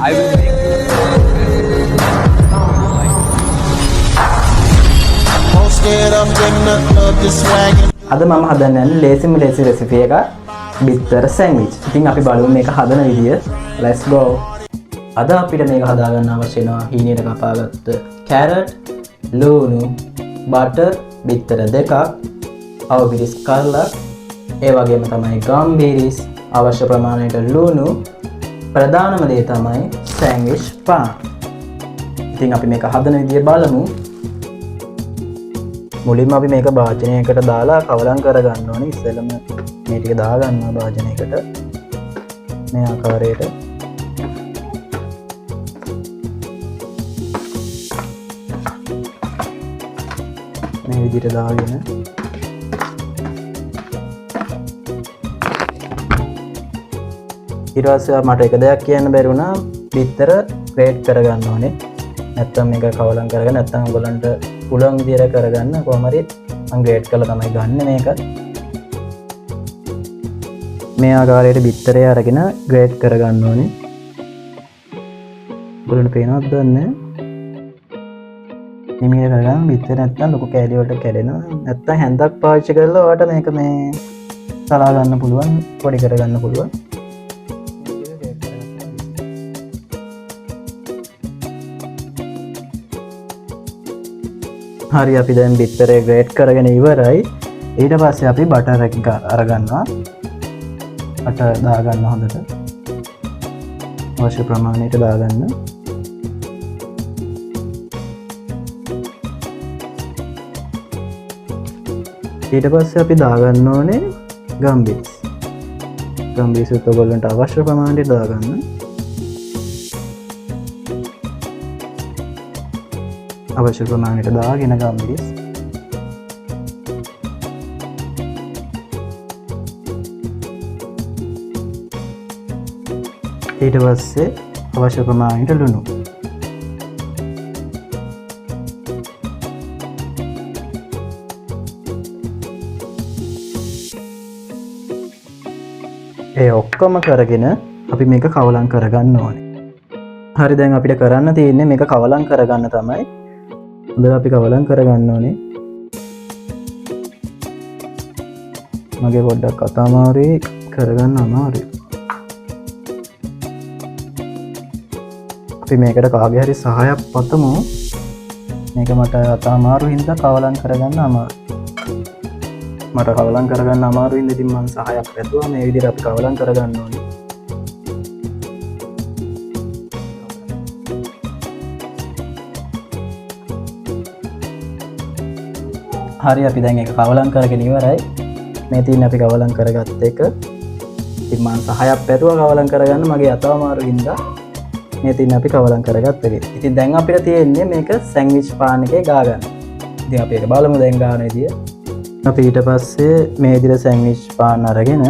I will make you Most get up in the club just swagging. අද මම හදන්න යන්නේ ලේසිම ලේසි රෙසිපි එක බිත්තර සෑන්ඩ්විච්. ඉතින් අපි බලමු මේක හදන විදිය. Let's go. අද අපිට මේක හදාගන්න අවශ්‍ය වෙනවා හීනියට කපාගත්ත කැරට්, ලුණු, බටර්, බිත්තර දෙකක්, අවබිරිස් කල්ලක්, ඒ වගේම තමයි ගම්බිරිස්, අවශ්‍ය ප්‍රමාණයට ලුණු, ප්‍රධානම දේ තමයි සෑන්ඩ්විච් පාන්. ඉතින් අපි මේක හදන විදිය බලමු. මුලින්ම අපි මේක භාජනයකට දාලා කවලම් කරගන්න ඕනේ. ඉස්සෙල්ලම මේ ටික දාගන්නවා භාජනයකට මේ ආකාරයට. මේ විදිහට දාගෙන ඊට පස්සේ මට එක දෙයක් කියන්න බැරි වුණා බිත්තර ග්‍රේට් කරගන්න ඕනේ. නැත්තම් මේක කවලම් කරගන්න නැත්තම් ඔයගලන්ට පුළුවන් විදියට කරගන්න කොහොම හරි මම ග්‍රේට් කරලා තමයි ගන්න මේක. මේ ආකාරයට බිත්තරය අරගෙන ග්‍රේට් කරගන්න ඕනේ. ඔයගලන්ට පේනවද දන්නේ? නිමිය කරගන්න බිත්තර නැත්තම් ලොකු කෑලි වලට කැඩෙනවා. නැත්තම් හැන්දක් පාවිච්චි කරලා ඔයාලට මේක මේ සලා ගන්න පුළුවන්, පොඩි කරගන්න පුළුවන්. හරි අපි දැන් බිත්තරේ ග්‍රේට් කරගෙන ඉවරයි. ඊට පස්සේ අපි බටර් එක අරගන්නවා. බටර් දාගන්න හොඳට. අවශ්‍ය ප්‍රමාණයට දාගන්න. ඊට පස්සේ අපි දාගන්න ඕනේ ගම්බිරිස්. ගම්බිරිස් ඔයගොල්ලන්ට අවශ්‍ය ප්‍රමාණයට දාගන්න. අවශ්‍ය ප්‍රමාණයට දාගෙන ගම්බිරිස් ඊට පස්සේ අවශ්‍ය ප්‍රමාණයට ලුණු ඒ ඔක්කොම කරගෙන අපි මේක කවලම් කරගන්න ඕනේ. හරි දැන් අපිට කරන්න තියෙන්නේ මේක කවලම් කරගන්න තමයි. හොඳට අපි කවලම් කරගන්න ඕනේ. මගේ පොඩ්ඩක් කතා අමාරුයි කරගන්න අමාරුයි. අපි මේකට කාගේ හරි සහායක් පතමු. මේක මට කතා අමාරු හින්දා කවලම් කරගන්න අමාරුයි. මට කවලම් කරගන්න අමාරු හින්දා ඉතින් මම සහායක් පැතුවා. මේ විදිහට අපි කවලම් කරගන්න ඕනේ. හරි අපි දැන් එක කවලම් කරගෙන ඉවරයි. මේ තියෙන අපි කවලම් කරගත්ත එක. ඉතින් මම සහයක් පැතුවා කවලම් කරගන්න මගේ අත අමාරු හින්දා මේ තියෙන අපි කවලම් කරගත්ත එක. ඉතින් දැන් අපිට තියෙන්නේ මේක සෑන්ඩ්විච් පාන් එකේ ගා ගන්න. ඉතින් අපි ඒක බලමු දැන් ගාන විදිය. අපි ඊට පස්සේ මේ විදිහට සෑන්ඩ්විච් පාන් අරගෙන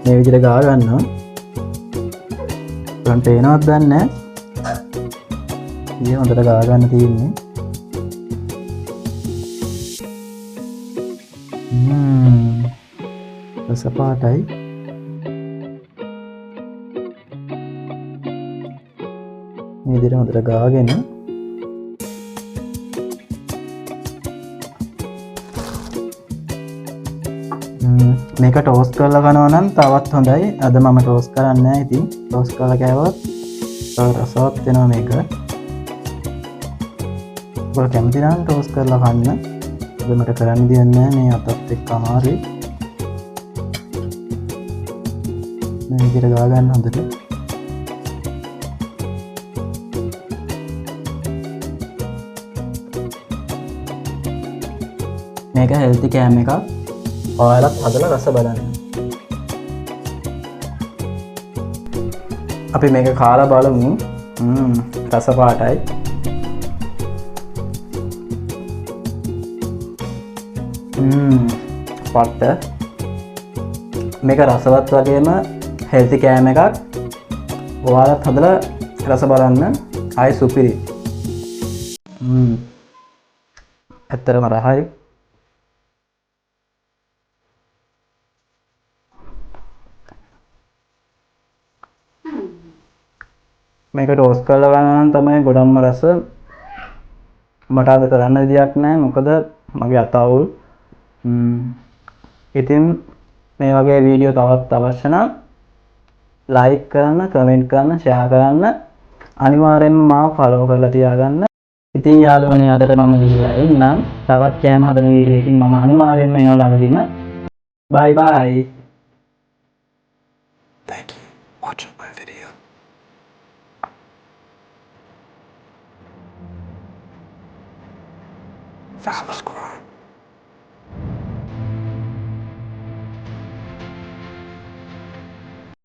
මේ විදිහට ගා ගන්නවා. දැන් පේනවද දන්නේ නැහැ. ඊයේ හොඳට ගා ගන්න තියෙන්නේ. සපාටයි මේ විදිහට හොඳට ගාගෙන මේක ටෝස්ට් කරලා කනවා නම් තවත් හොඳයි. අද මම ටෝස්ට් කරන්නේ නැහැ. ඉතින් ටෝස්ට් කරලා කෑවොත් රසවත් වෙනවා මේක. ඔයාලා කැමති නම් ටෝස්ට් කරලා කන්න. අද මට කරන්න දෙන්නේ නැහැ. මේ අතත් එක්ක අමාරුයි. මේ විදිහට ගා ගන්න හොඳට. මේක හෙල්ති කෑම එකක්. ඔයාලත් හදලා රස බලන්න. අපි මේක කාලා බලමු. රස පාටයි. පට්ට. මේක රසවත් වගේම හෙල්ති කෑම එකක්. ඔයාලත් හදලා රස බලන්න. ආයි සුපිරි. ඇත්තටම රහයි. මේක ටෝස් කරලා ගන්න නම් තමයි ගොඩක්ම රස. මට අද කරන්න විදියක් නැහැ මොකද මගේ අත අවුල්. ඉතින් මේ වගේ වීඩියෝ තවත් අවශ්‍ය නම් ලයික් කරන්න, කමෙන්ට් කරන්න, ෂෙයා කරන්න, අනිවාර්යෙන්ම මාව ෆලෝ කරලා තියාගන්න. ඉතින් යාළුවනේ අදට මම ගිහිල්ලා එන්නම්. තවත් කෑම හදන වීඩියෝකින් මම අනිවාර්යෙන්ම එනවා ළඟදීම. බයි බයි. Thank you for watching my video. Subscribe.